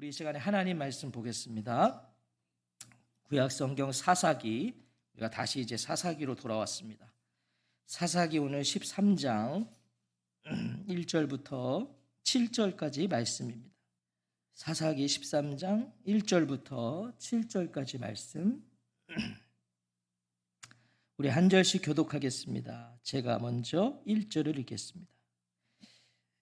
우리 이 시간에 하나님 말씀 보겠습니다. 구약 성경 사사기, 우리가 다시 이제 사사기로 돌아왔습니다. 사사기 오늘 13장 1절부터 7절까지 말씀입니다. 사사기 13장 1절부터 7절까지 말씀. 우리 한 절씩 교독하겠습니다. 제가 먼저 1절을 읽겠습니다.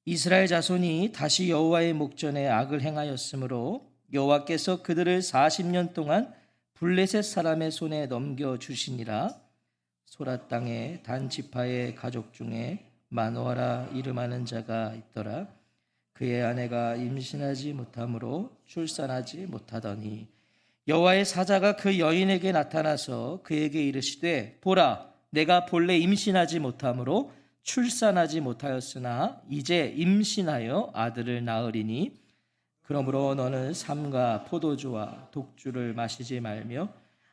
이스라엘 자손이 다시 여호와의 목전에 악을 행하였으므로 여호와께서 그들을 40년 동안 블레셋 사람의 손에 넘겨주시니라. 소라 땅에 단 지파의 가족 중에 마노아라 이름하는 자가 있더라. 그의 아내가 임신하지 못하므로 출산하지 못하더니 여호와의 사자가 그 여인에게 나타나서 그에게 이르시되 보라, 내가 본래 임신하지 못하므로 출산하지 못하였으나 이제 임신하여 아들을 낳으리니 그러므로 너는 삼가 포도주와 독주를 마시지 말며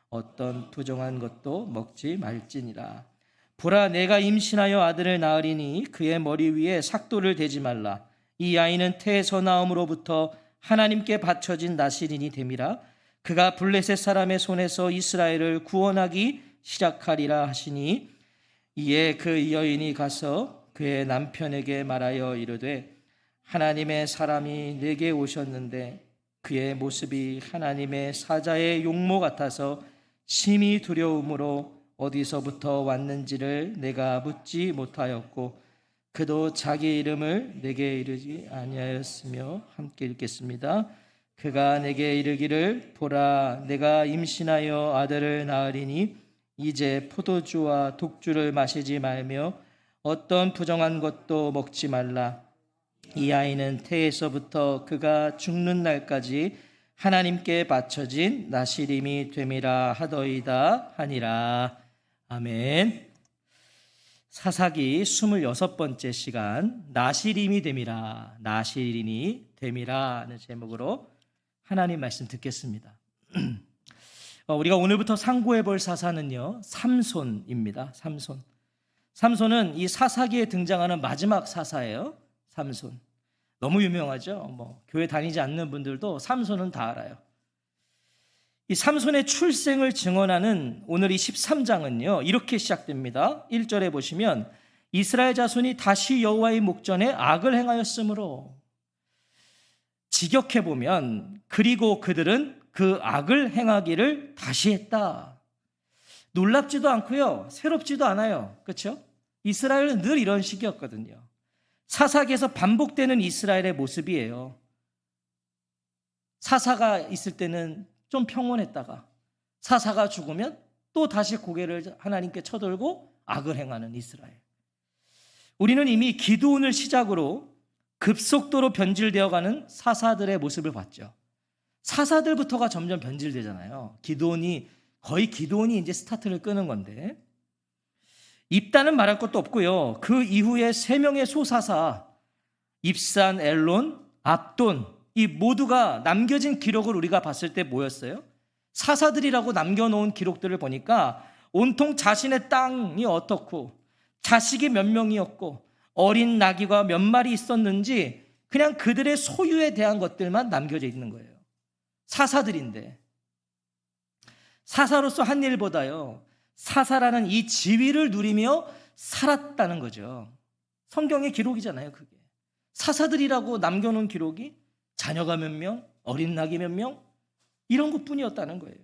어떤 부정한 것도 먹지 말지니라. 보라, 내가 임신하여 아들을 낳으리니 그의 머리 위에 삭도를 대지 말라. 이 아이는 태에서 나옴으로부터 하나님께 바쳐진 나실인이 됨이라. 그가 블레셋 사람의 손에서 이스라엘을 구원하기 시작하리라 하시니 이에 그 여인이 가서 그의 남편에게 말하여 이르되 하나님의 사람이 내게 오셨는데 그의 모습이 하나님의 사자의 용모 같아서 심히 두려움으로 어디서부터 왔는지를 내가 묻지 못하였고 그도 자기 이름을 내게 이르지 아니하였으며 함께 읽겠습니다. 그가 내게 이르기를 보라, 내가 임신하여 아들을 낳으리니 이제 포도주와 독주를 마시지 말며 어떤 부정한 것도 먹지 말라. 이 아이는 태에서부터 그가 죽는 날까지 하나님께 바쳐진 나실임이 됨이라 하더이다 하니라. 아멘. 사사기 26번째 시간, 나실임이 됨이라, 나실인이 됨이라 하는 제목으로 하나님 말씀 듣겠습니다. 우리가 오늘부터 상고해 볼 사사는요, 삼손입니다. 삼손은 이 사사기에 등장하는 마지막 사사예요. 삼손. 너무 유명하죠. 교회 다니지 않는 분들도 삼손은 다 알아요. 이 삼손의 출생을 증언하는 오늘 이 13장은요, 이렇게 시작됩니다. 1절에 보시면 이스라엘 자손이 다시 여호와의 목전에 악을 행하였으므로, 직역해 보면 그리고 그들은 그 악을 행하기를 다시 했다. 놀랍지도 않고요, 새롭지도 않아요. 그렇죠? 이스라엘은 늘 이런 식이었거든요. 사사기에서 반복되는 이스라엘의 모습이에요. 사사가 있을 때는 좀 평온했다가 사사가 죽으면 또 다시 고개를 하나님께 쳐들고 악을 행하는 이스라엘. 우리는 이미 기드온을 시작으로 급속도로 변질되어가는 사사들의 모습을 봤죠. 사사들부터가 점점 변질되잖아요. 기드온이 이제 스타트를 끄는 건데, 입다는 말할 것도 없고요. 그 이후에 3명의 소사사 입산, 엘론, 압돈, 이 모두가 남겨진 기록을 우리가 봤을 때 뭐였어요? 사사들이라고 남겨놓은 기록들을 보니까 온통 자신의 땅이 어떻고 자식이 몇 명이었고 어린 나귀가 몇 마리 있었는지 그냥 그들의 소유에 대한 것들만 남겨져 있는 거예요. 사사들인데, 사사로서 한 일보다요, 사사라는 이 지위를 누리며 살았다는 거죠. 성경의 기록이잖아요, 그게. 사사들이라고 남겨놓은 기록이 자녀가 몇 명, 어린 나귀 몇 명, 이런 것뿐이었다는 거예요.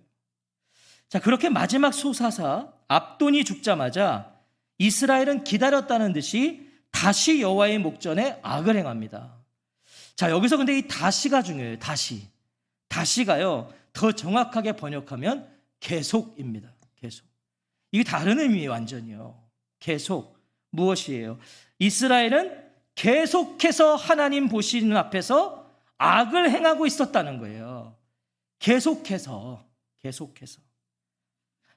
자, 그렇게 마지막 소사사 압돈이 죽자마자 이스라엘은 기다렸다는 듯이 다시 여호와의 목전에 악을 행합니다. 자, 여기서 근데 이 다시가 중요해요. 다시가요, 더 정확하게 번역하면 계속입니다. 계속. 이게 다른 의미예요, 완전히요. 계속. 무엇이에요? 이스라엘은 계속해서 하나님 보시는 앞에서 악을 행하고 있었다는 거예요. 계속해서.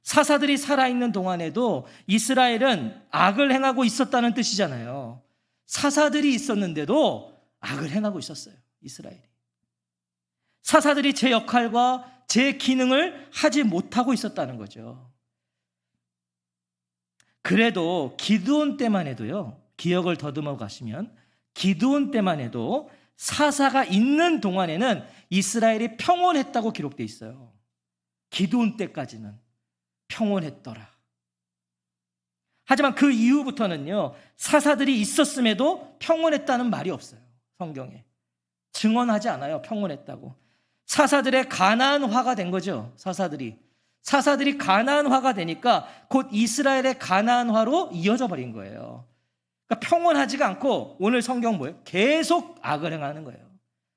사사들이 살아있는 동안에도 이스라엘은 악을 행하고 있었다는 뜻이잖아요. 사사들이 있었는데도 악을 행하고 있었어요, 이스라엘이. 사사들이 제 역할과 제 기능을 하지 못하고 있었다는 거죠. 그래도 기드온 때만 해도요, 기억을 더듬어 가시면 기드온 때만 해도 사사가 있는 동안에는 이스라엘이 평온했다고 기록되어 있어요. 기드온 때까지는 평온했더라. 하지만 그 이후부터는요, 사사들이 있었음에도 평온했다는 말이 없어요. 성경에 증언하지 않아요. 평온했다고. 사사들의 가나안화가 된 거죠. 사사들이 가나안화가 되니까 곧 이스라엘의 가나안화로 이어져 버린 거예요. 그러니까 평온하지가 않고 오늘 성경 뭐예요? 계속 악을 행하는 거예요.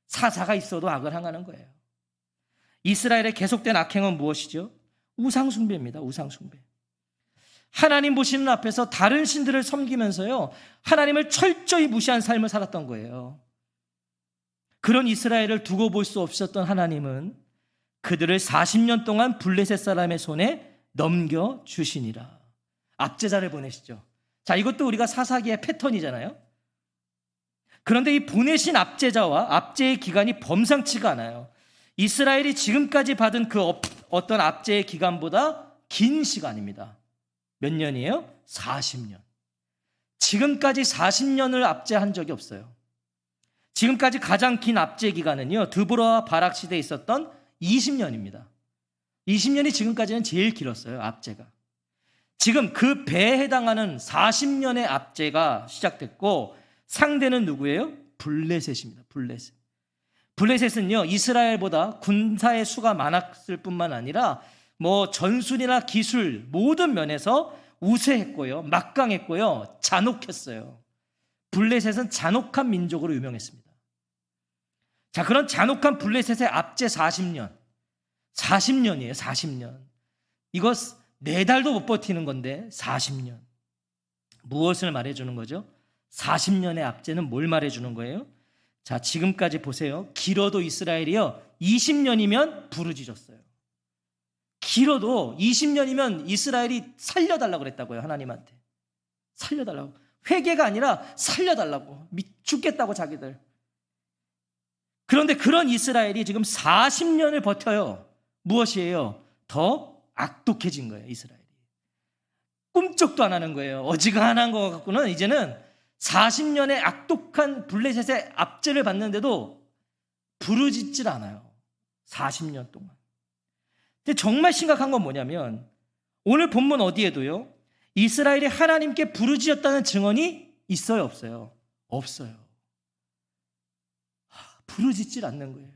사사가 있어도 악을 행하는 거예요. 이스라엘의 계속된 악행은 무엇이죠? 우상숭배입니다. 우상숭배. 하나님 보시는 앞에서 다른 신들을 섬기면서요, 하나님을 철저히 무시한 삶을 살았던 거예요. 그런 이스라엘을 두고 볼 수 없었던 하나님은 그들을 40년 동안 블레셋 사람의 손에 넘겨주시니라. 압제자를 보내시죠. 자, 이것도 우리가 사사기의 패턴이잖아요. 그런데 이 보내신 압제자와 압제의 기간이 범상치가 않아요. 이스라엘이 지금까지 받은 그 어떤 압제의 기간보다 긴 시간입니다. 몇 년이에요? 40년. 지금까지 40년을 압제한 적이 없어요. 지금까지 가장 긴 압제 기간은요, 드보라와 바락 시대에 있었던 20년입니다. 20년이 지금까지는 제일 길었어요, 압제가. 지금 그 배에 해당하는 40년의 압제가 시작됐고, 상대는 누구예요? 블레셋입니다. 블레셋은요, 이스라엘보다 군사의 수가 많았을 뿐만 아니라 뭐 전술이나 기술 모든 면에서 우세했고요, 막강했고요, 잔혹했어요. 블레셋은 잔혹한 민족으로 유명했습니다. 자, 그런 잔혹한 블레셋의 압제 40년이에요. 40년. 이거 4달도 못 버티는 건데 40년. 무엇을 말해주는 거죠? 40년의 압제는 뭘 말해주는 거예요? 자, 지금까지 보세요. 길어도 이스라엘이요, 20년이면 부르짖었어요. 길어도 20년이면 이스라엘이 살려달라고 그랬다고요. 하나님한테 살려달라고. 회개가 아니라 살려달라고. 죽겠다고 자기들. 그런데 그런 이스라엘이 지금 40년을 버텨요. 무엇이에요? 더 악독해진 거예요. 이스라엘이 꿈쩍도 안 하는 거예요. 어지간한 거 갖고는 이제는 40년의 악독한 블레셋의 압제를 받는데도 부르짖질 않아요. 40년 동안. 근데 정말 심각한 건 뭐냐면 오늘 본문 어디에도요, 이스라엘이 하나님께 부르짖었다는 증언이 있어요, 없어요? 없어요. 부르짖질 않는 거예요.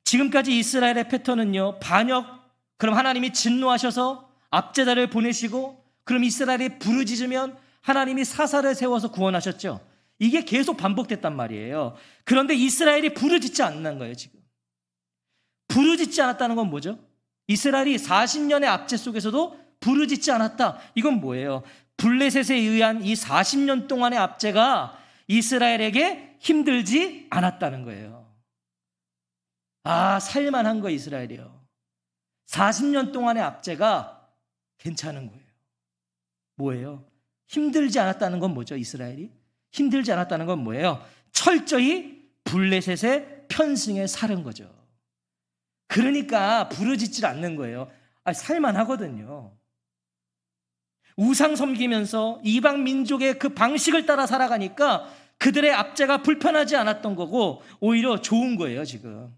지금까지 이스라엘의 패턴은요, 반역, 그럼 하나님이 진노하셔서 압제자를 보내시고, 그럼 이스라엘이 부르짖으면 하나님이 사사를 세워서 구원하셨죠. 이게 계속 반복됐단 말이에요. 그런데 이스라엘이 부르짖지 않는 거예요. 지금 부르짖지 않았다는 건 뭐죠? 이스라엘이 40년의 압제 속에서도 부르짖지 않았다. 이건 뭐예요? 블레셋에 의한 이 40년 동안의 압제가 이스라엘에게 힘들지 않았다는 거예요. 아, 살만한 거 이스라엘이요. 40년 동안의 압제가 괜찮은 거예요. 뭐예요? 힘들지 않았다는 건 뭐죠? 이스라엘이 힘들지 않았다는 건 뭐예요? 철저히 블레셋의 편승에 살은 거죠. 그러니까 부르짖질 않는 거예요. 살만하거든요. 우상 섬기면서 이방 민족의 그 방식을 따라 살아가니까 그들의 압제가 불편하지 않았던 거고 오히려 좋은 거예요. 지금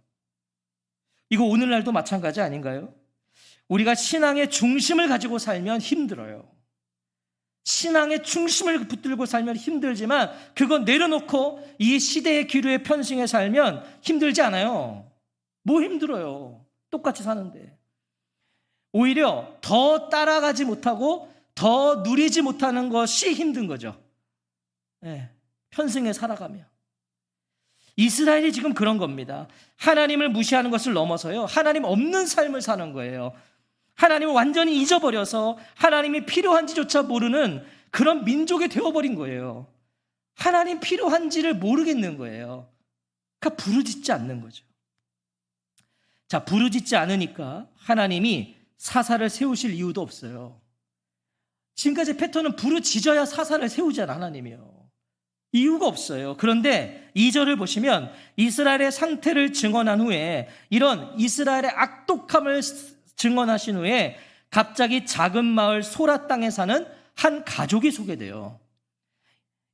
이거 오늘날도 마찬가지 아닌가요? 우리가 신앙의 중심을 가지고 살면 힘들어요. 신앙의 중심을 붙들고 살면 힘들지만 그건 내려놓고 이 시대의 기류의 편승에 살면 힘들지 않아요. 뭐 힘들어요. 똑같이 사는데. 오히려 더 따라가지 못하고 더 누리지 못하는 것이 힘든 거죠. 네, 편승에 살아가며. 이스라엘이 지금 그런 겁니다. 하나님을 무시하는 것을 넘어서요, 하나님 없는 삶을 사는 거예요. 하나님을 완전히 잊어버려서 하나님이 필요한지조차 모르는 그런 민족이 되어버린 거예요. 하나님 필요한지를 모르겠는 거예요. 그러니까 부르짖지 않는 거죠. 자, 부르짖지 않으니까 하나님이 사사를 세우실 이유도 없어요. 지금까지 패턴은 부르짖어야 사사를 세우잖아, 하나님이요. 이유가 없어요. 그런데 2절을 보시면 이스라엘의 상태를 증언한 후에, 이런 이스라엘의 악독함을 증언하신 후에 갑자기 작은 마을 소라 땅에 사는 한 가족이 소개돼요.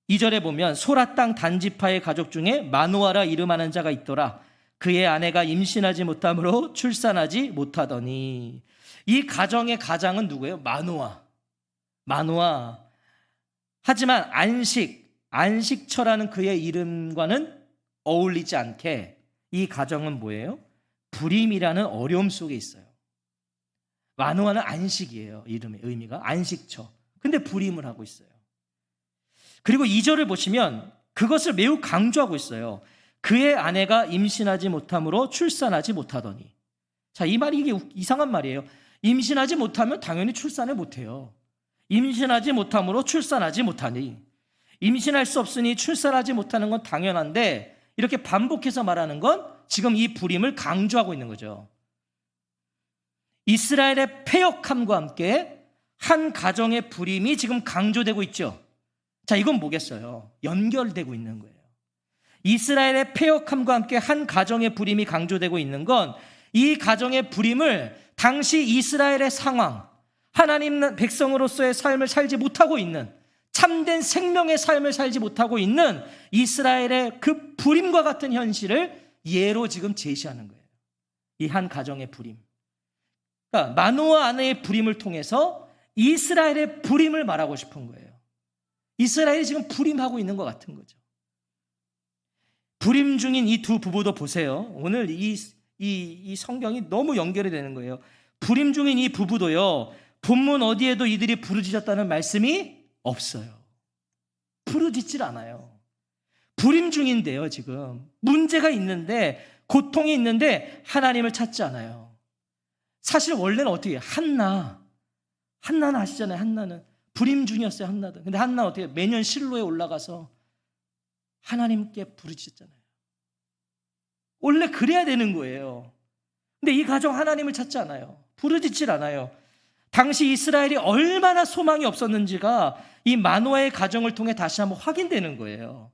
2절에 보면 소라 땅 단지파의 가족 중에 마노아라 이름하는 자가 있더라. 그의 아내가 임신하지 못함으로 출산하지 못하더니. 이 가정의 가장은 누구예요? 마노아. 하지만 안식처라는 그의 이름과는 어울리지 않게 이 가정은 뭐예요? 불임이라는 어려움 속에 있어요. 마노아는 안식이에요. 이름의 의미가 안식처. 근데 불임을 하고 있어요. 그리고 2절을 보시면 그것을 매우 강조하고 있어요. 그의 아내가 임신하지 못함으로 출산하지 못하더니. 자, 이 말이 이게 이상한 말이에요. 임신하지 못하면 당연히 출산을 못해요. 임신하지 못함으로 출산하지 못하니. 임신할 수 없으니 출산하지 못하는 건 당연한데 이렇게 반복해서 말하는 건 지금 이 불임을 강조하고 있는 거죠. 이스라엘의 패역함과 함께 한 가정의 불임이 지금 강조되고 있죠. 자, 이건 뭐겠어요? 연결되고 있는 거예요. 이스라엘의 패역함과 함께 한 가정의 불임이 강조되고 있는 건 이 가정의 불임을 당시 이스라엘의 상황, 하나님 백성으로서의 삶을 살지 못하고 있는, 참된 생명의 삶을 살지 못하고 있는 이스라엘의 그 불임과 같은 현실을 예로 지금 제시하는 거예요. 이 한 가정의 불임. 그러니까 마노아 아내의 불임을 통해서 이스라엘의 불임을 말하고 싶은 거예요. 이스라엘이 지금 불임하고 있는 것 같은 거죠. 불임 중인 이 두 부부도 보세요. 오늘 이 성경이 너무 연결이 되는 거예요. 불임 중인 이 부부도요, 본문 어디에도 이들이 부르짖었다는 말씀이 없어요. 부르짖질 않아요. 불임 중인데요, 지금. 문제가 있는데, 고통이 있는데, 하나님을 찾지 않아요. 사실 원래는 어떻게 해요? 한나는 아시잖아요, 한나는. 불임 중이었어요, 한나도. 근데 한나는 어떻게 해요? 매년 실로에 올라가서 하나님께 부르짖었잖아요. 원래 그래야 되는 거예요. 근데 이 가정 하나님을 찾지 않아요. 부르짖질 않아요. 당시 이스라엘이 얼마나 소망이 없었는지가 이 마노아의 가정을 통해 다시 한번 확인되는 거예요.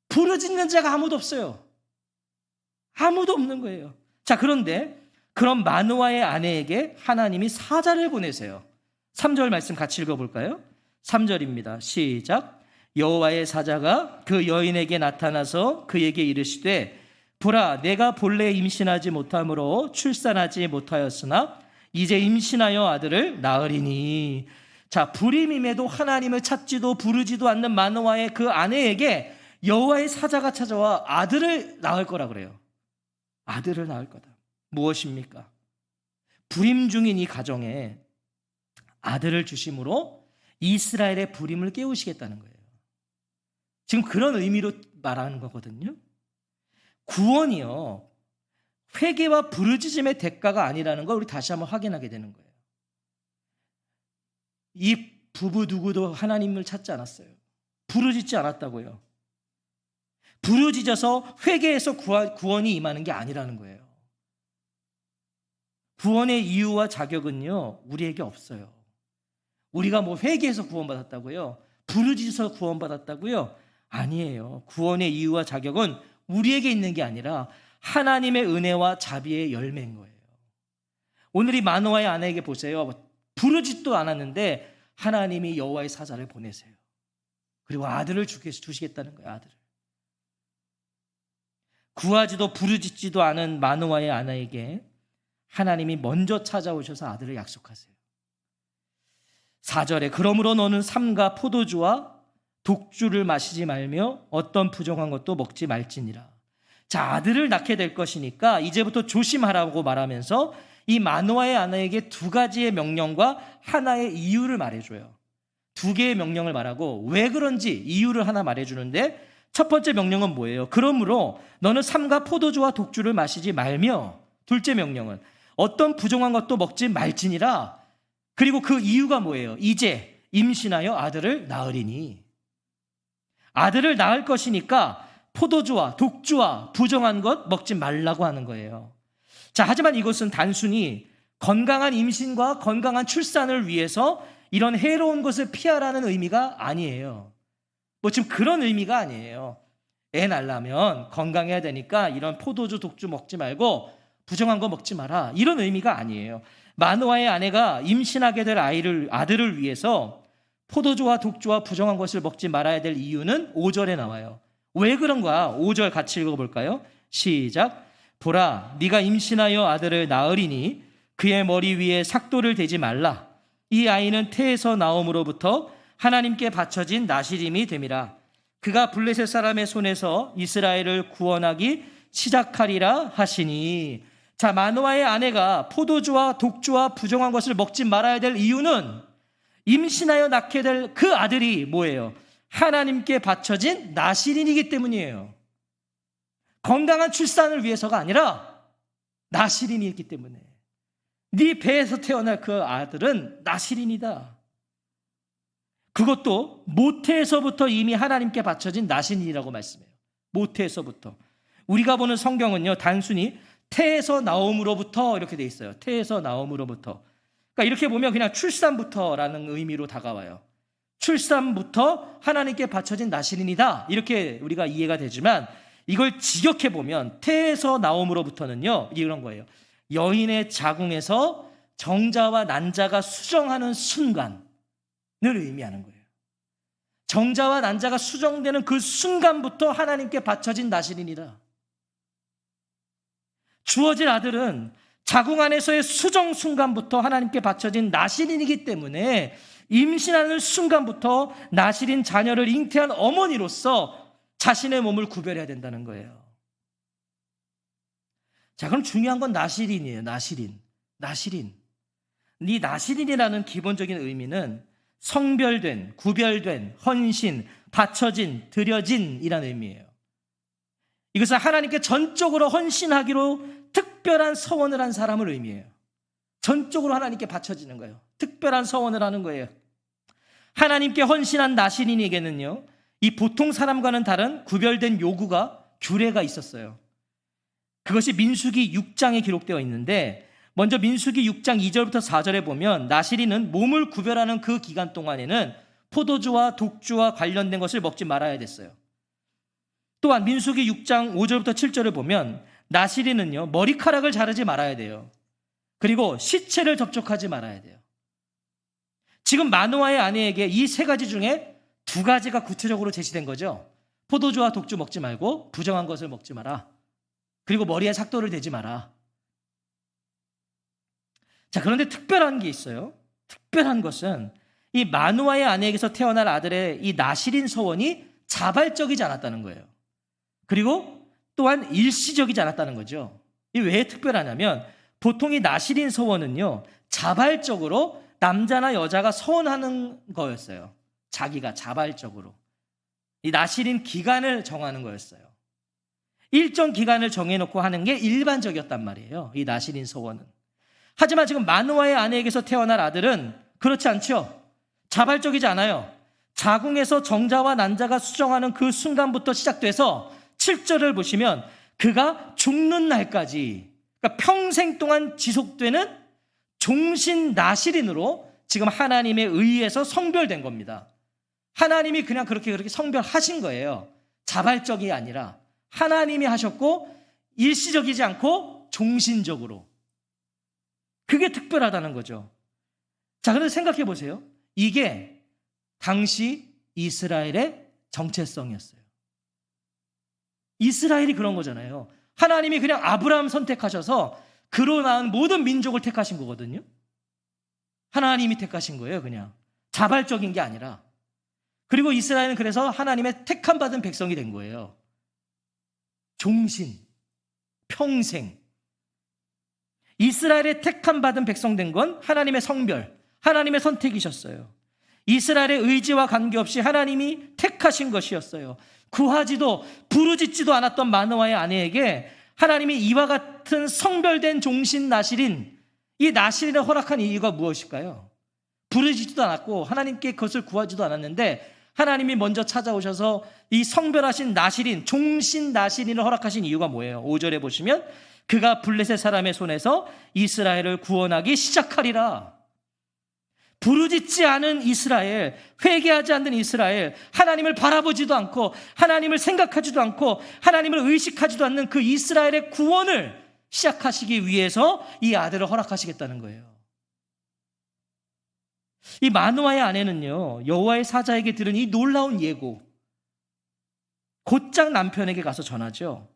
부르짖는 자가 아무도 없어요. 아무도 없는 거예요. 자, 그런데 그런 마노아의 아내에게 하나님이 사자를 보내세요. 3절 말씀 같이 읽어볼까요? 3절입니다. 시작. 여호와의 사자가 그 여인에게 나타나서 그에게 이르시되 보라, 내가 본래 임신하지 못함으로 출산하지 못하였으나 이제 임신하여 아들을 낳으리니. 자, 불임임에도 하나님을 찾지도 부르지도 않는 마노아의 그 아내에게 여호와의 사자가 찾아와 아들을 낳을 거라 그래요. 아들을 낳을 거다. 무엇입니까? 불임 중인 이 가정에 아들을 주심으로 이스라엘의 불임을 깨우시겠다는 거예요. 지금 그런 의미로 말하는 거거든요. 구원이요, 회개와 부르짖음의 대가가 아니라는 걸 우리 다시 한번 확인하게 되는 거예요. 이 부부 누구도 하나님을 찾지 않았어요. 부르짖지 않았다고요. 부르짖어서 회개해서 구원이 임하는 게 아니라는 거예요. 구원의 이유와 자격은요, 우리에게 없어요. 우리가 뭐 회개해서 구원받았다고요? 부르짖어서 구원받았다고요? 아니에요. 구원의 이유와 자격은 우리에게 있는 게 아니라 하나님의 은혜와 자비의 열매인 거예요. 오늘 이 마노아의 아내에게 보세요. 부르짖도 않았는데 하나님이 여호와의 사자를 보내세요. 그리고 아들을 주시겠다는 거예요. 아들을. 구하지도 부르짖지도 않은 마노아의 아내에게 하나님이 먼저 찾아오셔서 아들을 약속하세요. 4절에 그러므로 너는 삼가 포도주와 독주를 마시지 말며 어떤 부정한 것도 먹지 말지니라. 자, 아들을 낳게 될 것이니까 이제부터 조심하라고 말하면서 이 마노아의 아내에게 두 가지의 명령과 하나의 이유를 말해줘요. 두 개의 명령을 말하고 왜 그런지 이유를 하나 말해주는데, 첫 번째 명령은 뭐예요? 그러므로 너는 삼가 포도주와 독주를 마시지 말며, 둘째 명령은 어떤 부정한 것도 먹지 말지니라. 그리고 그 이유가 뭐예요? 이제 임신하여 아들을 낳으리니. 아들을 낳을 것이니까 포도주와 독주와 부정한 것 먹지 말라고 하는 거예요. 자, 하지만 이것은 단순히 건강한 임신과 건강한 출산을 위해서 이런 해로운 것을 피하라는 의미가 아니에요. 뭐 지금 그런 의미가 아니에요. 애 낳으려면 건강해야 되니까 이런 포도주, 독주 먹지 말고 부정한 거 먹지 마라, 이런 의미가 아니에요. 마노아의 아내가 임신하게 될 아들을 위해서 포도주와 독주와 부정한 것을 먹지 말아야 될 이유는 5절에 나와요. 왜 그런가? 5절 같이 읽어볼까요? 시작. 보라, 네가 임신하여 아들을 낳으리니 그의 머리 위에 삭도를 대지 말라. 이 아이는 태에서 나옴으로부터 하나님께 바쳐진 나시림이 됨이라. 그가 블레셋 사람의 손에서 이스라엘을 구원하기 시작하리라 하시니. 자, 마노아의 아내가 포도주와 독주와 부정한 것을 먹지 말아야 될 이유는 임신하여 낳게 될 그 아들이 뭐예요? 하나님께 바쳐진 나시린이기 때문이에요. 건강한 출산을 위해서가 아니라 나시린이기 때문에. 네 배에서 태어날 그 아들은 나시린이다. 그것도 모태에서부터 이미 하나님께 바쳐진 나시린이라고 말씀해요. 모태에서부터. 우리가 보는 성경은요, 단순히 태에서 나옴으로부터 이렇게 돼 있어요. 태에서 나옴으로부터. 그러니까 이렇게 보면 그냥 출산부터라는 의미로 다가와요. 출산부터 하나님께 바쳐진 나시린이다, 이렇게 우리가 이해가 되지만, 이걸 직역해 보면 태에서 나옴으로부터는요, 이런 거예요. 여인의 자궁에서 정자와 난자가 수정하는 순간을 의미하는 거예요. 정자와 난자가 수정되는 그 순간부터 하나님께 바쳐진 나시린이다. 주어질 아들은 자궁 안에서의 수정 순간부터 하나님께 바쳐진 나시린이기 때문에 임신하는 순간부터 나시린 자녀를 잉태한 어머니로서 자신의 몸을 구별해야 된다는 거예요. 자, 그럼 중요한 건 나시린이에요. 나시린. 이 나시린이라는 기본적인 의미는 성별된, 구별된, 헌신, 바쳐진, 드려진이라는 의미예요. 이것은 하나님께 전적으로 헌신하기로 특별한 서원을 한 사람을 의미해요. 전적으로 하나님께 바쳐지는 거예요. 특별한 서원을 하는 거예요. 하나님께 헌신한 나시린에게는요, 이 보통 사람과는 다른 구별된 요구가, 규례가 있었어요. 그것이 민수기 6장에 기록되어 있는데, 먼저 민수기 6장 2절부터 4절에 보면 나시린은 몸을 구별하는 그 기간 동안에는 포도주와 독주와 관련된 것을 먹지 말아야 됐어요. 또한 민수기 6장 5절부터 7절을 보면 나시린은요, 머리카락을 자르지 말아야 돼요. 그리고 시체를 접촉하지 말아야 돼요. 지금 마노아의 아내에게 이 세 가지 중에 두 가지가 구체적으로 제시된 거죠. 포도주와 독주 먹지 말고 부정한 것을 먹지 마라. 그리고 머리에 삭도를 대지 마라. 자, 그런데 특별한 게 있어요. 특별한 것은 이 마노아의 아내에게서 태어날 아들의 이 나시린 서원이 자발적이지 않았다는 거예요. 그리고 또한 일시적이지 않았다는 거죠. 이게 왜 특별하냐면, 보통 이 나시린 서원은요, 자발적으로 남자나 여자가 서원하는 거였어요. 자기가 자발적으로. 이 나시린 기간을 정하는 거였어요. 일정 기간을 정해놓고 하는 게 일반적이었단 말이에요, 이 나시린 서원은. 하지만 지금 마노아의 아내에게서 태어날 아들은 그렇지 않죠. 자발적이지 않아요. 자궁에서 정자와 난자가 수정하는 그 순간부터 시작돼서 7절을 보시면 그가 죽는 날까지, 그러니까 평생 동안 지속되는 종신 나시린으로 지금 하나님에 의해서 성별된 겁니다. 하나님이 그냥 그렇게 성별하신 거예요. 자발적이 아니라 하나님이 하셨고, 일시적이지 않고 종신적으로. 그게 특별하다는 거죠. 자, 그런데 생각해 보세요. 이게 당시 이스라엘의 정체성이었어요. 이스라엘이 그런 거잖아요. 하나님이 그냥 아브라함 선택하셔서 그로 낳은 모든 민족을 택하신 거거든요. 하나님이 택하신 거예요, 그냥. 자발적인 게 아니라. 그리고 이스라엘은 그래서 하나님의 택함 받은 백성이 된 거예요. 종신, 평생. 이스라엘의 택함 받은 백성 된 건 하나님의 성별, 하나님의 선택이셨어요. 이스라엘의 의지와 관계없이 하나님이 택하신 것이었어요. 구하지도 부르짖지도 않았던 마노아의 아내에게 하나님이 이와 같은 성별된 종신 나시린, 이 나시린을 허락한 이유가 무엇일까요? 부르짖지도 않았고 하나님께 그것을 구하지도 않았는데 하나님이 먼저 찾아오셔서 이 성별하신 나시린, 종신 나시린을 허락하신 이유가 뭐예요? 5절에 보시면 그가 블레셋 사람의 손에서 이스라엘을 구원하기 시작하리라. 부르짖지 않은 이스라엘, 회개하지 않는 이스라엘, 하나님을 바라보지도 않고 하나님을 생각하지도 않고 하나님을 의식하지도 않는 그 이스라엘의 구원을 시작하시기 위해서 이 아들을 허락하시겠다는 거예요. 이 마노아의 아내는요, 여호와의 사자에게 들은 이 놀라운 예고, 곧장 남편에게 가서 전하죠.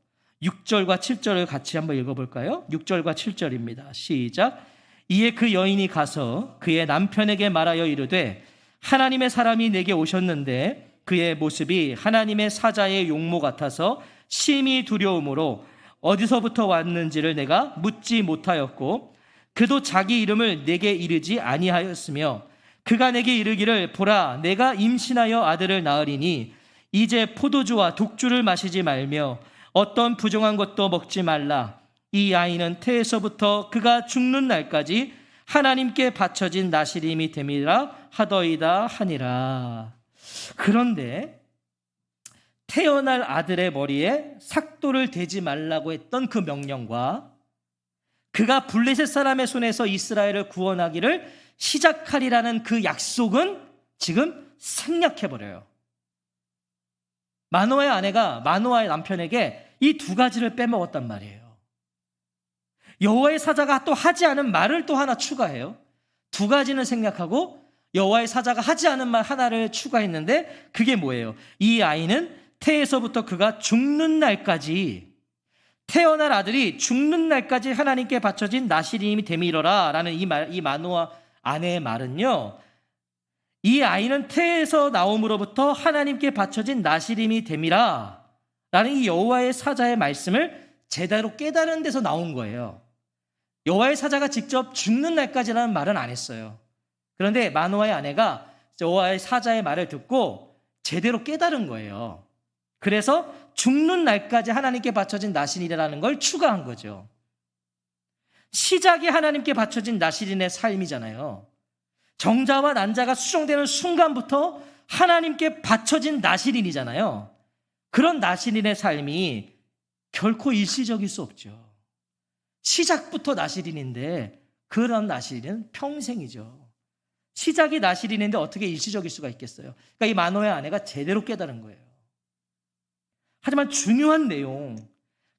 6절과 7절을 같이 한번 읽어볼까요? 6절과 7절입니다. 시작. 이에 그 여인이 가서 그의 남편에게 말하여 이르되 하나님의 사람이 내게 오셨는데 그의 모습이 하나님의 사자의 용모 같아서 심히 두려움으로 어디서부터 왔는지를 내가 묻지 못하였고 그도 자기 이름을 내게 이르지 아니하였으며 그가 내게 이르기를 보라 내가 임신하여 아들을 낳으리니 이제 포도주와 독주를 마시지 말며 어떤 부정한 것도 먹지 말라. 이 아이는 태에서부터 그가 죽는 날까지 하나님께 바쳐진 나시림이 됨이라 하더이다 하니라. 그런데 태어날 아들의 머리에 삭도를 대지 말라고 했던 그 명령과 그가 블레셋 사람의 손에서 이스라엘을 구원하기를 시작하리라는 그 약속은 지금 생략해버려요. 마노아의 아내가 마노아의 남편에게 이 두 가지를 빼먹었단 말이에요. 여호와의 사자가 또 하지 않은 말을 또 하나 추가해요. 두 가지는 생략하고 여호와의 사자가 하지 않은 말 하나를 추가했는데 그게 뭐예요? 이 아이는 태에서부터 그가 죽는 날까지 태어날 아들이 죽는 날까지 하나님께 바쳐진 나시림이 됨이러라 라는 이 마노아 아내의 말은요, 이 아이는 태에서 나옴으로부터 하나님께 바쳐진 나시림이 됨이라 라는 이 여호와의 사자의 말씀을 제대로 깨달은 데서 나온 거예요. 여호와의 사자가 직접 죽는 날까지라는 말은 안 했어요. 그런데 마노아의 아내가 여호와의 사자의 말을 듣고 제대로 깨달은 거예요. 그래서 죽는 날까지 하나님께 바쳐진 나시린이라는 걸 추가한 거죠. 시작이 하나님께 바쳐진 나시린의 삶이잖아요. 정자와 난자가 수정되는 순간부터 하나님께 바쳐진 나시린이잖아요. 그런 나시린의 삶이 결코 일시적일 수 없죠. 시작부터 나시린인데 그런 나시린은 평생이죠. 시작이 나시린인데 어떻게 일시적일 수가 있겠어요? 그러니까 이 마노아의 아내가 제대로 깨달은 거예요. 하지만 중요한 내용,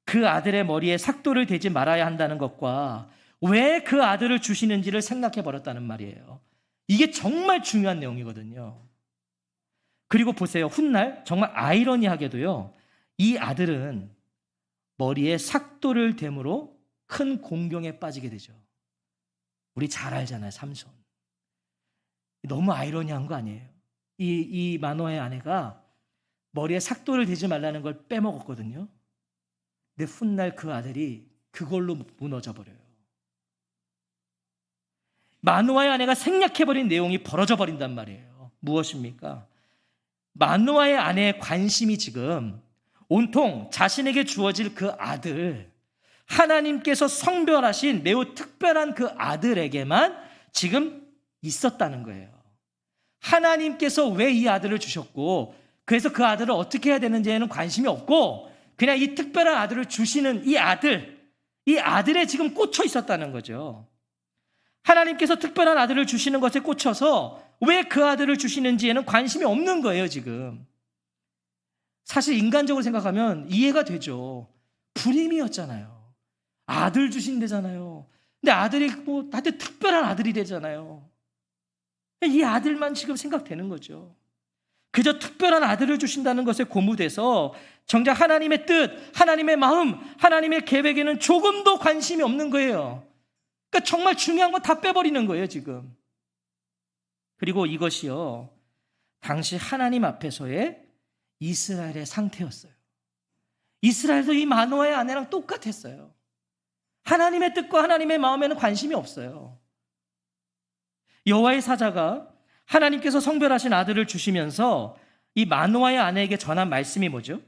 그 아들의 머리에 삭도를 대지 말아야 한다는 것과 왜 그 아들을 주시는지를 생각해 버렸다는 말이에요. 이게 정말 중요한 내용이거든요. 그리고 보세요. 훗날 정말 아이러니하게도요, 이 아들은 머리에 삭도를 댐으로 큰 공경에 빠지게 되죠. 우리 잘 알잖아요, 삼손. 너무 아이러니한 거 아니에요? 이 마노아의 아내가 머리에 삭도를 대지 말라는 걸 빼먹었거든요. 근데 훗날 그 아들이 그걸로 무너져 버려요. 마노아의 아내가 생략해버린 내용이 벌어져 버린단 말이에요. 무엇입니까? 마노아의 아내의 관심이 지금 온통 자신에게 주어질 그 아들, 하나님께서 성별하신 매우 특별한 그 아들에게만 지금 있었다는 거예요. 하나님께서 왜 이 아들을 주셨고 그래서 그 아들을 어떻게 해야 되는지에는 관심이 없고 그냥 이 특별한 아들을 주시는 이 아들에 지금 꽂혀 있었다는 거죠. 하나님께서 특별한 아들을 주시는 것에 꽂혀서 왜 그 아들을 주시는지에는 관심이 없는 거예요, 지금. 사실 인간적으로 생각하면 이해가 되죠. 불임이었잖아요. 아들 주신대잖아요. 근데 아들이 뭐 나한테 특별한 아들이 되잖아요. 이 아들만 지금 생각되는 거죠. 그저 특별한 아들을 주신다는 것에 고무돼서 정작 하나님의 뜻, 하나님의 마음, 하나님의 계획에는 조금도 관심이 없는 거예요. 그러니까 정말 중요한 건 다 빼버리는 거예요, 지금. 그리고 이것이요, 당시 하나님 앞에서의 이스라엘의 상태였어요. 이스라엘도 이 마노아의 아내랑 똑같았어요. 하나님의 뜻과 하나님의 마음에는 관심이 없어요. 여호와의 사자가 하나님께서 성별하신 아들을 주시면서 이 마노아의 아내에게 전한 말씀이 뭐죠?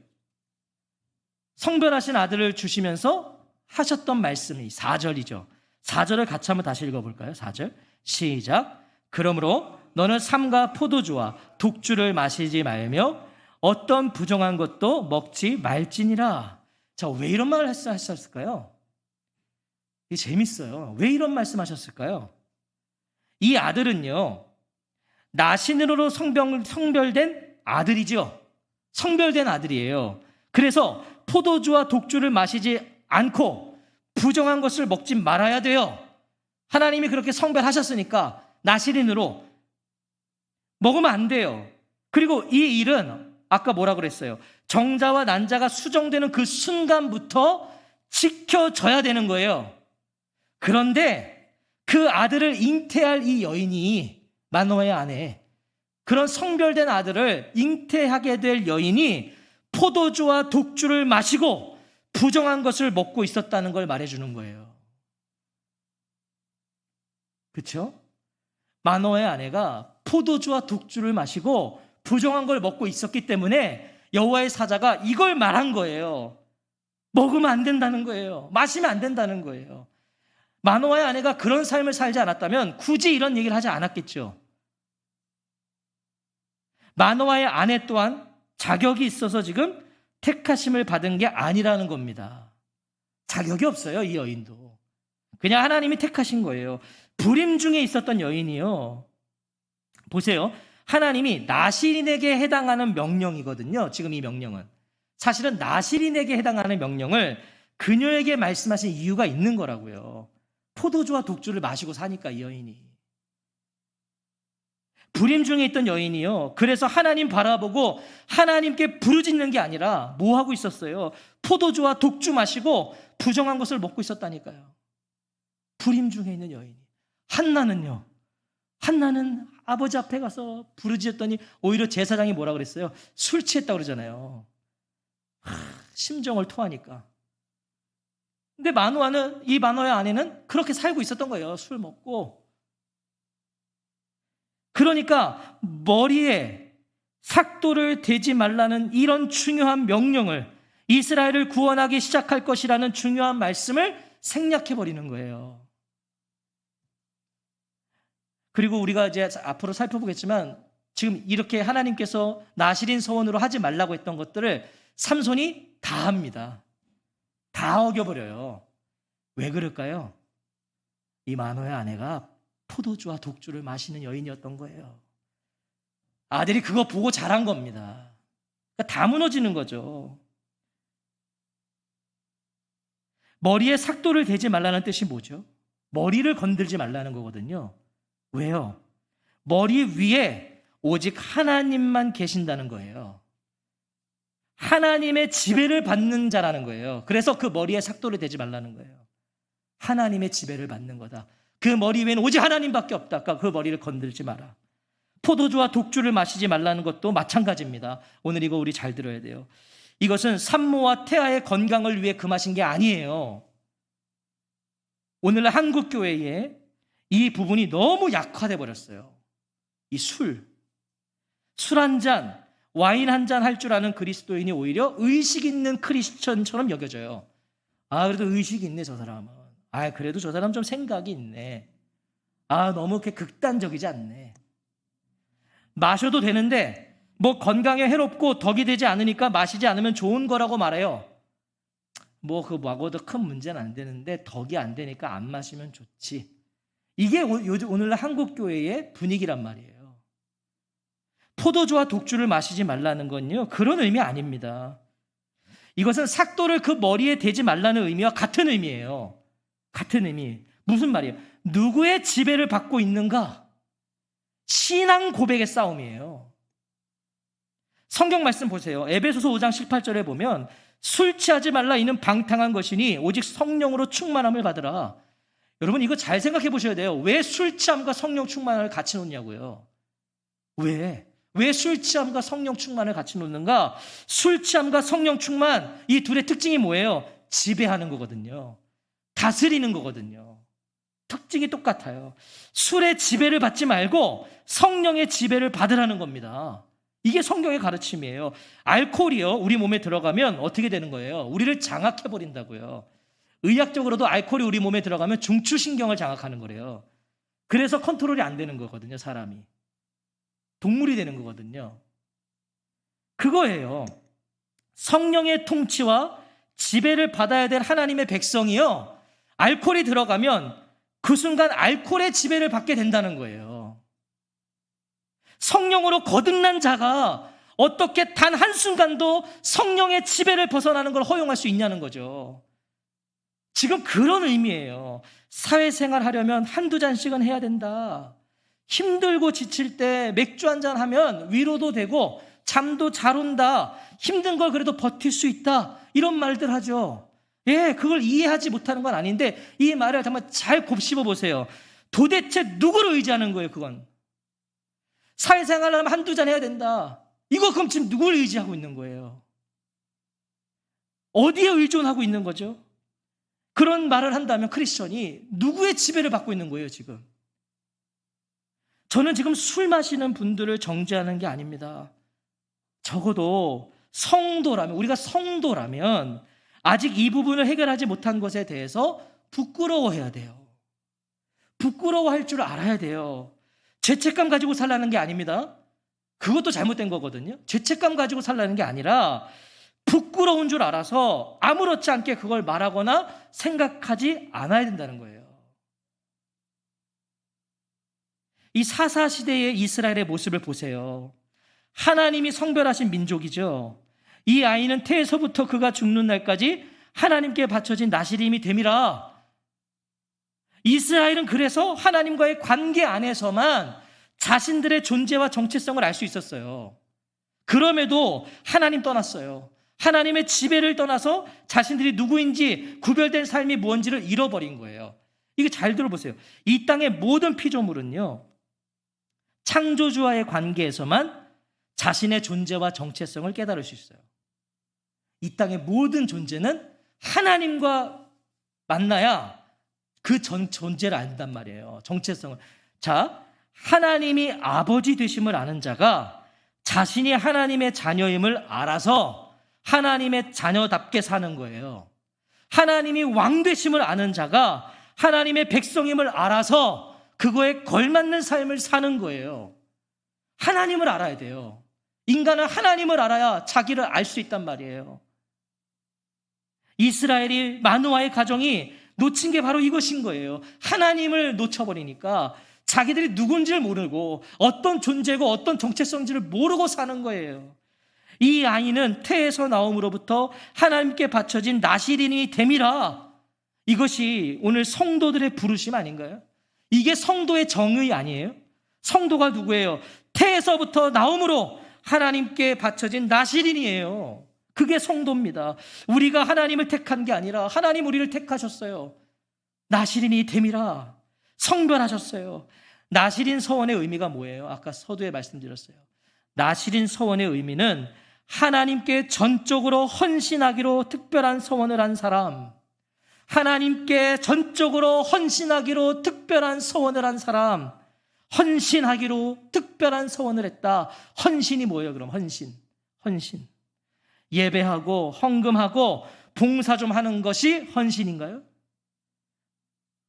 성별하신 아들을 주시면서 하셨던 말씀이 4절이죠. 4절을 같이 한번 다시 읽어볼까요? 4절 시작. 그러므로 너는 삼가 포도주와 독주를 마시지 말며 어떤 부정한 것도 먹지 말지니라. 자, 왜 이런 말을 하셨을까요? 이게 재밌어요. 왜 이런 말씀하셨을까요? 이 아들은요, 나신으로 성별된 아들이죠. 성별된 아들이에요. 그래서 포도주와 독주를 마시지 않고 부정한 것을 먹지 말아야 돼요. 하나님이 그렇게 성별하셨으니까 나시린으로 먹으면 안 돼요. 그리고 이 일은 아까 뭐라 그랬어요? 정자와 난자가 수정되는 그 순간부터 지켜져야 되는 거예요. 그런데 그 아들을 잉태할 이 여인이, 마노아의 아내, 그런 성별된 아들을 잉태하게 될 여인이 포도주와 독주를 마시고 부정한 것을 먹고 있었다는 걸 말해주는 거예요. 그렇죠? 마노아의 아내가 포도주와 독주를 마시고 부정한 걸 먹고 있었기 때문에 여호와의 사자가 이걸 말한 거예요. 먹으면 안 된다는 거예요. 마시면 안 된다는 거예요. 마노아의 아내가 그런 삶을 살지 않았다면 굳이 이런 얘기를 하지 않았겠죠. 마노아의 아내 또한 자격이 있어서 지금 택하심을 받은 게 아니라는 겁니다. 자격이 없어요, 이 여인도. 그냥 하나님이 택하신 거예요. 불임 중에 있었던 여인이요. 보세요. 하나님이 나실인에게 해당하는 명령이거든요. 지금 이 명령은. 사실은 나실인에게 해당하는 명령을 그녀에게 말씀하신 이유가 있는 거라고요. 포도주와 독주를 마시고 사니까 이 여인이. 불임 중에 있던 여인이요. 그래서 하나님 바라보고 하나님께 부르짖는 게 아니라 뭐 하고 있었어요? 포도주와 독주 마시고 부정한 것을 먹고 있었다니까요. 불임 중에 있는 여인이. 한나는요. 한나는 아버지 앞에 가서 부르짖었더니 오히려 제사장이 뭐라 그랬어요? 술 취했다고 그러잖아요. 심정을 토하니까. 근데 마노아는, 이 마노아의 아내는 그렇게 살고 있었던 거예요. 술 먹고. 그러니까 머리에 삭도를 대지 말라는 이런 중요한 명령을, 이스라엘을 구원하기 시작할 것이라는 중요한 말씀을 생략해버리는 거예요. 그리고 우리가 이제 앞으로 살펴보겠지만 지금 이렇게 하나님께서 나실인 서원으로 하지 말라고 했던 것들을 삼손이 다 합니다. 다 어겨버려요. 왜 그럴까요? 이 마노아의 아내가 포도주와 독주를 마시는 여인이었던 거예요. 아들이 그거 보고 자란 겁니다. 그러니까 다 무너지는 거죠. 머리에 삭도를 대지 말라는 뜻이 뭐죠? 머리를 건들지 말라는 거거든요. 왜요? 머리 위에 오직 하나님만 계신다는 거예요. 하나님의 지배를 받는 자라는 거예요. 그래서 그 머리에 삭도를 대지 말라는 거예요. 하나님의 지배를 받는 거다. 그 머리 위에는 오직 하나님밖에 없다. 그 머리를 건들지 마라. 포도주와 독주를 마시지 말라는 것도 마찬가지입니다. 오늘 이거 우리 잘 들어야 돼요. 이것은 산모와 태아의 건강을 위해 금하신 게 아니에요. 오늘날 한국 교회에 이 부분이 너무 약화돼 버렸어요. 이 술 한 잔, 와인 한 잔 할 줄 아는 그리스도인이 오히려 의식 있는 크리스천처럼 여겨져요. 아, 그래도 의식이 있네 저 사람은. 아, 그래도 저 사람 좀 생각이 있네. 아, 너무 그렇게 극단적이지 않네. 마셔도 되는데 뭐 건강에 해롭고 덕이 되지 않으니까 마시지 않으면 좋은 거라고 말해요. 뭐 그 먹어도 큰 문제는 안 되는데 덕이 안 되니까 안 마시면 좋지. 이게 오늘날 한국 교회의 분위기란 말이에요. 포도주와 독주를 마시지 말라는 건요, 그런 의미 아닙니다. 이것은 삭도를 그 머리에 대지 말라는 의미와 같은 의미예요. 같은 의미. 무슨 말이에요? 누구의 지배를 받고 있는가? 신앙 고백의 싸움이에요. 성경 말씀 보세요. 에베소서 5장 18절에 보면 술 취하지 말라 이는 방탕한 것이니 오직 성령으로 충만함을 받으라. 여러분 이거 잘 생각해 보셔야 돼요. 왜 술 취함과 성령 충만을 같이 놓냐고요. 왜 술 취함과 성령 충만을 같이 놓는가? 술 취함과 성령 충만, 이 둘의 특징이 뭐예요? 지배하는 거거든요. 다스리는 거거든요. 특징이 똑같아요. 술의 지배를 받지 말고 성령의 지배를 받으라는 겁니다. 이게 성경의 가르침이에요. 알코올이요, 우리 몸에 들어가면 어떻게 되는 거예요? 우리를 장악해버린다고요. 의학적으로도 알코올이 우리 몸에 들어가면 중추신경을 장악하는 거래요. 그래서 컨트롤이 안 되는 거거든요, 사람이. 동물이 되는 거거든요. 그거예요. 성령의 통치와 지배를 받아야 될 하나님의 백성이요, 알코올이 들어가면 그 순간 알코올의 지배를 받게 된다는 거예요. 성령으로 거듭난 자가 어떻게 단 한순간도 성령의 지배를 벗어나는 걸 허용할 수 있냐는 거죠. 지금 그런 의미예요. 사회생활 하려면 한두 잔씩은 해야 된다. 힘들고 지칠 때 맥주 한잔 하면 위로도 되고 잠도 잘 온다. 힘든 걸 그래도 버틸 수 있다. 이런 말들 하죠. 예, 그걸 이해하지 못하는 건 아닌데 이 말을 정말 잘 곱씹어 보세요. 도대체 누구를 의지하는 거예요, 그건? 사회생활을 하면 한두 잔 해야 된다. 이거 그럼 지금 누구를 의지하고 있는 거예요? 어디에 의존하고 있는 거죠? 그런 말을 한다면 크리스천이 누구의 지배를 받고 있는 거예요, 지금? 저는 지금 술 마시는 분들을 정죄하는 게 아닙니다. 적어도 성도라면, 우리가 성도라면 아직 이 부분을 해결하지 못한 것에 대해서 부끄러워해야 돼요. 부끄러워할 줄 알아야 돼요. 죄책감 가지고 살라는 게 아닙니다. 그것도 잘못된 거거든요. 죄책감 가지고 살라는 게 아니라 부끄러운 줄 알아서 아무렇지 않게 그걸 말하거나 생각하지 않아야 된다는 거예요. 이 사사시대의 이스라엘의 모습을 보세요. 하나님이 성별하신 민족이죠. 이 아이는 태에서부터 그가 죽는 날까지 하나님께 바쳐진 나시림이 됨이라. 이스라엘은 그래서 하나님과의 관계 안에서만 자신들의 존재와 정체성을 알 수 있었어요. 그럼에도 하나님 떠났어요. 하나님의 지배를 떠나서 자신들이 누구인지 구별된 삶이 뭔지를 잃어버린 거예요. 이거 잘 들어보세요. 이 땅의 모든 피조물은요, 창조주와의 관계에서만 자신의 존재와 정체성을 깨달을 수 있어요. 이 땅의 모든 존재는 하나님과 만나야 그 존재를 안단 말이에요. 정체성을. 자, 하나님이 아버지 되심을 아는 자가 자신이 하나님의 자녀임을 알아서 하나님의 자녀답게 사는 거예요. 하나님이 왕 되심을 아는 자가 하나님의 백성임을 알아서 그거에 걸맞는 삶을 사는 거예요. 하나님을 알아야 돼요. 인간은 하나님을 알아야 자기를 알 수 있단 말이에요. 이스라엘이 마노아의 가정이 놓친 게 바로 이것인 거예요. 하나님을 놓쳐버리니까 자기들이 누군지를 모르고 어떤 존재고 어떤 정체성인지를 모르고 사는 거예요. 이 아이는 태에서 나옴으로부터 하나님께 바쳐진 나시린이 됨이라. 이것이 오늘 성도들의 부르심 아닌가요? 이게 성도의 정의 아니에요? 성도가 누구예요? 태에서부터 나옴으로 하나님께 바쳐진 나시린이에요. 그게 성도입니다. 우리가 하나님을 택한 게 아니라 하나님 우리를 택하셨어요. 나시린이 됨이라. 성별하셨어요. 나시린 서원의 의미가 뭐예요? 아까 서두에 말씀드렸어요. 나시린 서원의 의미는 하나님께 전적으로 헌신하기로 특별한 서원을 한 사람, 하나님께 전적으로 헌신하기로 특별한 서원을 한 사람, 헌신하기로 특별한 서원을 했다. 헌신이 뭐예요? 그럼 헌신. 예배하고 헌금하고 봉사 좀 하는 것이 헌신인가요?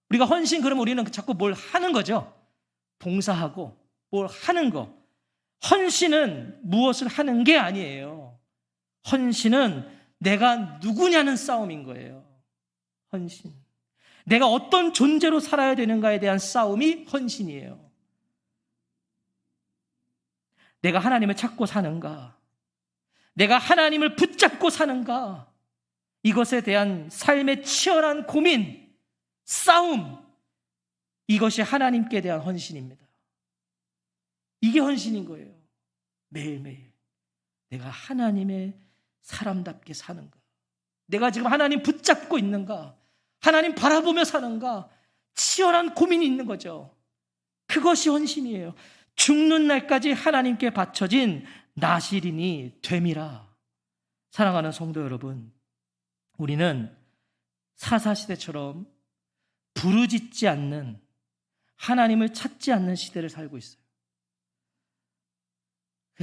우리가 헌신 그러면 우리는 자꾸 뭘 하는 거죠. 봉사하고 뭘 하는 거. 헌신은 무엇을 하는 게 아니에요. 헌신은 내가 누구냐는 싸움인 거예요. 헌신. 내가 어떤 존재로 살아야 되는가에 대한 싸움이 헌신이에요. 내가 하나님을 찾고 사는가? 내가 하나님을 붙잡고 사는가? 이것에 대한 삶의 치열한 고민, 싸움, 이것이 하나님께 대한 헌신입니다. 이게 헌신인 거예요. 매일매일 내가 하나님의 사람답게 사는가? 내가 지금 하나님 붙잡고 있는가? 하나님 바라보며 사는가? 치열한 고민이 있는 거죠. 그것이 헌신이에요. 죽는 날까지 하나님께 바쳐진 나시린이 됨이라. 사랑하는 성도 여러분, 우리는 사사시대처럼 부르짖지 않는, 하나님을 찾지 않는 시대를 살고 있어요.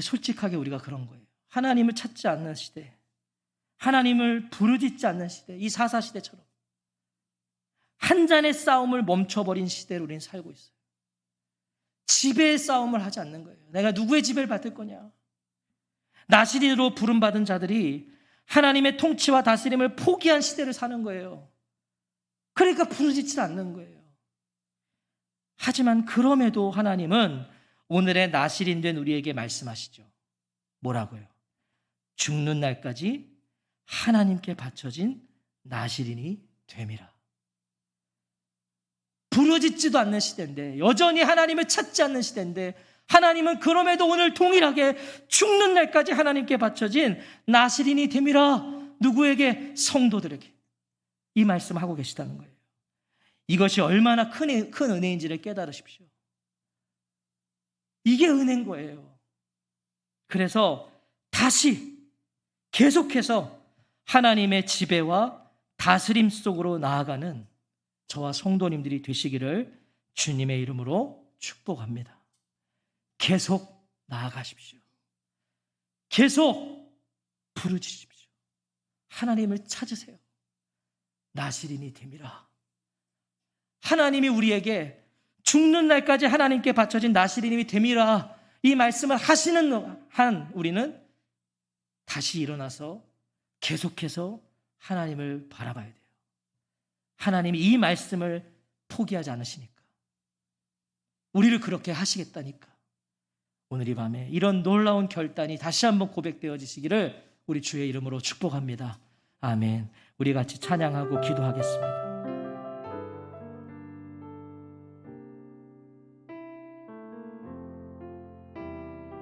솔직하게 우리가 그런 거예요. 하나님을 찾지 않는 시대, 하나님을 부르짖지 않는 시대, 이 사사시대처럼 한 잔의 싸움을 멈춰버린 시대로 우리는 살고 있어요. 지배의 싸움을 하지 않는 거예요. 내가 누구의 지배를 받을 거냐? 나시린으로 부름받은 자들이 하나님의 통치와 다스림을 포기한 시대를 사는 거예요. 그러니까 부르짖지 않는 거예요. 하지만 그럼에도 하나님은 오늘의 나시린 된 우리에게 말씀하시죠. 뭐라고요? 죽는 날까지 하나님께 바쳐진 나시린이 됨이라. 부르짖지도 않는 시대인데, 여전히 하나님을 찾지 않는 시대인데, 하나님은 그럼에도 오늘 동일하게 죽는 날까지 하나님께 바쳐진 나시린이 됨이라. 누구에게? 성도들에게. 이 말씀하고 계시다는 거예요. 이것이 얼마나 큰 은혜인지를 깨달으십시오. 이게 은혜인 거예요. 그래서 다시 계속해서 하나님의 지배와 다스림 속으로 나아가는 저와 성도님들이 되시기를 주님의 이름으로 축복합니다. 계속 나아가십시오. 계속 부르짖으십시오. 하나님을 찾으세요. 나시린이 됨이라. 하나님이 우리에게 죽는 날까지 하나님께 바쳐진 나시린이 됨이라, 이 말씀을 하시는 한 우리는 다시 일어나서 계속해서 하나님을 바라봐야 돼요. 하나님이 이 말씀을 포기하지 않으시니까, 우리를 그렇게 하시겠다니까, 오늘 이 밤에 이런 놀라운 결단이 다시 한번 고백되어지시기를 우리 주의 이름으로 축복합니다. 아멘. 우리 같이 찬양하고 기도하겠습니다.